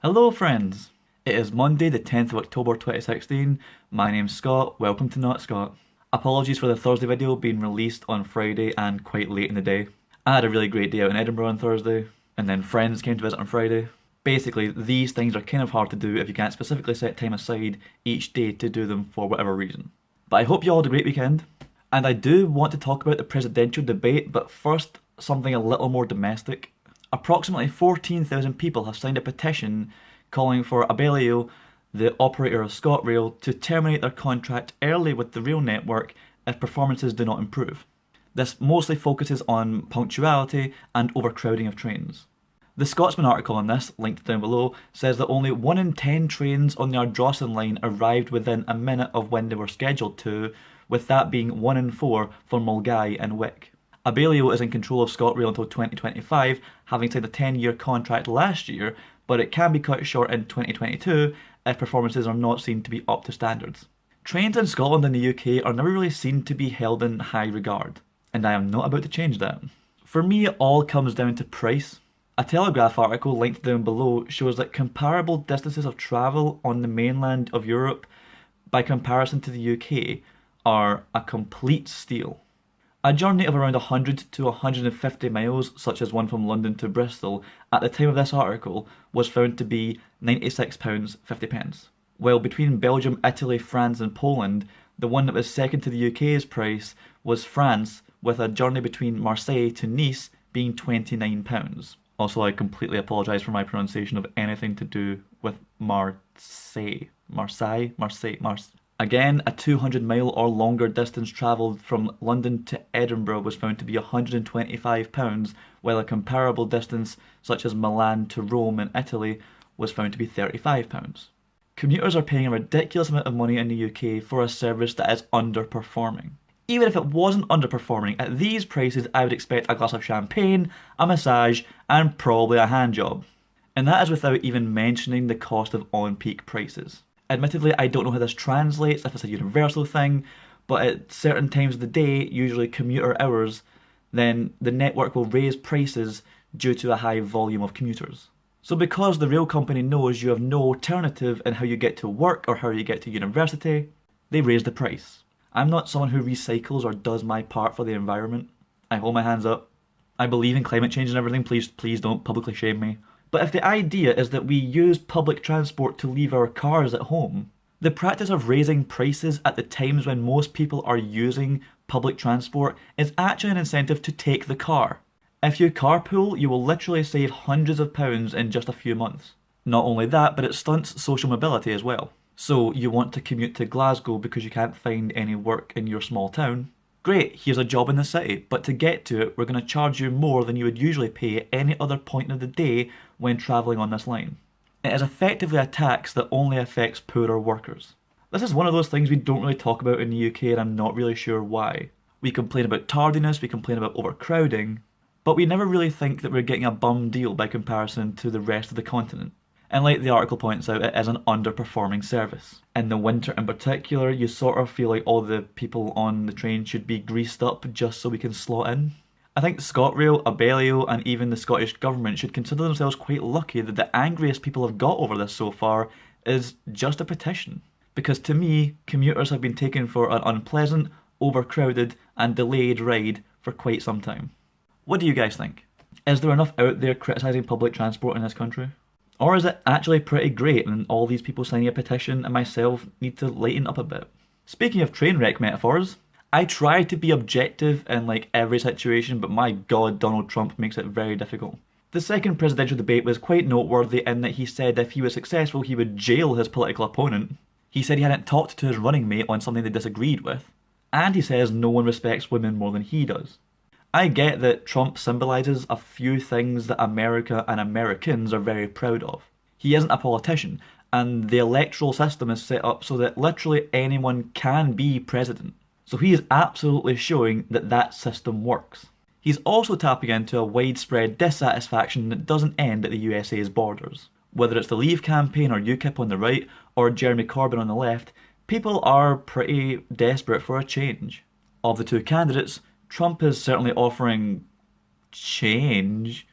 Hello friends! It is Monday the 10th of October 2016. My name's Scott, welcome to Not Scott. Apologies for the Thursday video being released on Friday and quite late in the day. I had a really great day out in Edinburgh on Thursday, and then friends came to visit on Friday. Basically, these things are kind of hard to do if you can't specifically set time aside each day to do them for whatever reason. But I hope you all had a great weekend. And I do want to talk about the presidential debate, but first, something a little more domestic. Approximately 14,000 people have signed a petition calling for Abellio, the operator of ScotRail, to terminate their contract early with the rail network if performances do not improve. This mostly focuses on punctuality and overcrowding of trains. The Scotsman article on this, linked down below, says that only 1 in 10 trains on the Ardrossan line arrived within a minute of when they were scheduled to, with that being 1 in 4 for Mulgai and Wick. Abellio is in control of ScotRail until 2025, having signed a 10-year contract last year, but it can be cut short in 2022 if performances are not seen to be up to standards. Trains in Scotland and the UK are never really seen to be held in high regard, and I am not about to change that. For me, it all comes down to price. A Telegraph article linked down below shows that comparable distances of travel on the mainland of Europe by comparison to the UK are a complete steal. A journey of around 100 to 150 miles, such as one from London to Bristol, at the time of this article was found to be £96.50. While between Belgium, Italy, France and Poland, the one that was second to the UK's price was France, with a journey between Marseille to Nice being £29. Also, I completely apologise for my pronunciation of anything to do with Marseille. Again, a 200 mile or longer distance travelled from London to Edinburgh was found to be £125, while a comparable distance such as Milan to Rome in Italy was found to be £35. Commuters are paying a ridiculous amount of money in the UK for a service that is underperforming. Even if it wasn't underperforming, at these prices I would expect a glass of champagne, a massage and probably a handjob. And that is without even mentioning the cost of on-peak prices. Admittedly, I don't know how this translates, if it's a universal thing, but at certain times of the day, usually commuter hours, then the network will raise prices due to a high volume of commuters. So because the rail company knows you have no alternative in how you get to work or how you get to university, they raise the price. I'm not someone who recycles or does my part for the environment. I hold my hands up. I believe in climate change and everything, please don't publicly shame me. But if the idea is that we use public transport to leave our cars at home, the practice of raising prices at the times when most people are using public transport is actually an incentive to take the car. If you carpool, you will literally save hundreds of pounds in just a few months. Not only that, but it stunts social mobility as well. So you want to commute to Glasgow because you can't find any work in your small town? Great, here's a job in the city, but to get to it, we're going to charge you more than you would usually pay at any other point of the day when travelling on this line. It is effectively a tax that only affects poorer workers. This is one of those things we don't really talk about in the UK, and I'm not really sure why. We complain about tardiness, we complain about overcrowding, but we never really think that we're getting a bum deal by comparison to the rest of the continent. And like the article points out, it is an underperforming service. In the winter in particular, you sort of feel like all the people on the train should be greased up just so we can slot in. I think ScotRail, Abellio and even the Scottish Government should consider themselves quite lucky that the angriest people have got over this so far is just a petition. Because to me, commuters have been taken for an unpleasant, overcrowded and delayed ride for quite some time. What do you guys think? Is there enough out there criticising public transport in this country? Or is it actually pretty great and all these people signing a petition and myself need to lighten up a bit? Speaking of train wreck metaphors, I try to be objective in like every situation, but my god, Donald Trump makes it very difficult. The second presidential debate was quite noteworthy in that he said if he was successful he would jail his political opponent. He said he hadn't talked to his running mate on something they disagreed with. And he says no one respects women more than he does. I get that Trump symbolises a few things that America and Americans are very proud of. He isn't a politician, and the electoral system is set up so that literally anyone can be president. So he is absolutely showing that that system works. He's also tapping into a widespread dissatisfaction that doesn't end at the USA's borders. Whether it's the Leave campaign or UKIP on the right, or Jeremy Corbyn on the left, people are pretty desperate for a change. Of the two candidates, Trump is certainly offering change,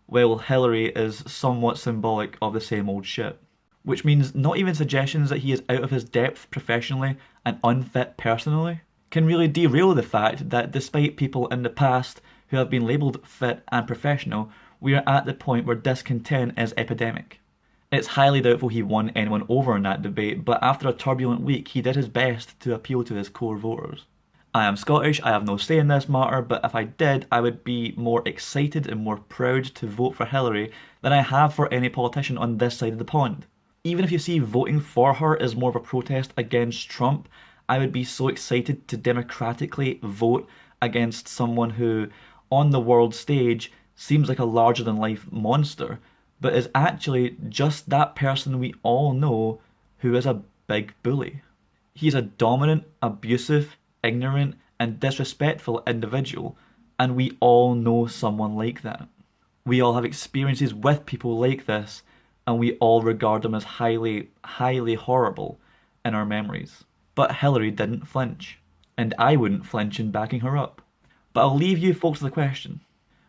while Hillary is somewhat symbolic of the same old shit. Which means not even suggestions that he is out of his depth professionally and unfit personally can really derail the fact that despite people in the past who have been labelled fit and professional, we are at the point where discontent is epidemic. It's highly doubtful he won anyone over in that debate, but after a turbulent week, he did his best to appeal to his core voters. I am Scottish, I have no say in this matter, but if I did, I would be more excited and more proud to vote for Hillary than I have for any politician on this side of the pond. Even if you see voting for her as more of a protest against Trump, I would be so excited to democratically vote against someone who, on the world stage, seems like a larger-than-life monster, but is actually just that person we all know who is a big bully. He's a dominant, abusive, ignorant, and disrespectful individual, and we all know someone like that. We all have experiences with people like this, and we all regard them as highly, highly horrible in our memories. But Hillary didn't flinch, and I wouldn't flinch in backing her up. But I'll leave you folks with a question.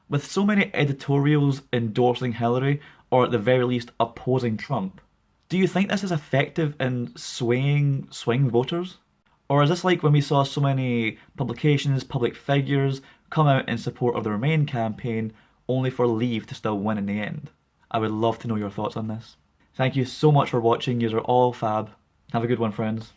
With so many editorials endorsing Hillary, or at the very least opposing Trump, do you think this is effective in swaying swing voters? Or is this like when we saw so many publications, public figures come out in support of the Remain campaign only for Leave to still win in the end? I would love to know your thoughts on this. Thank you so much for watching. Yous are all fab. Have a good one, friends.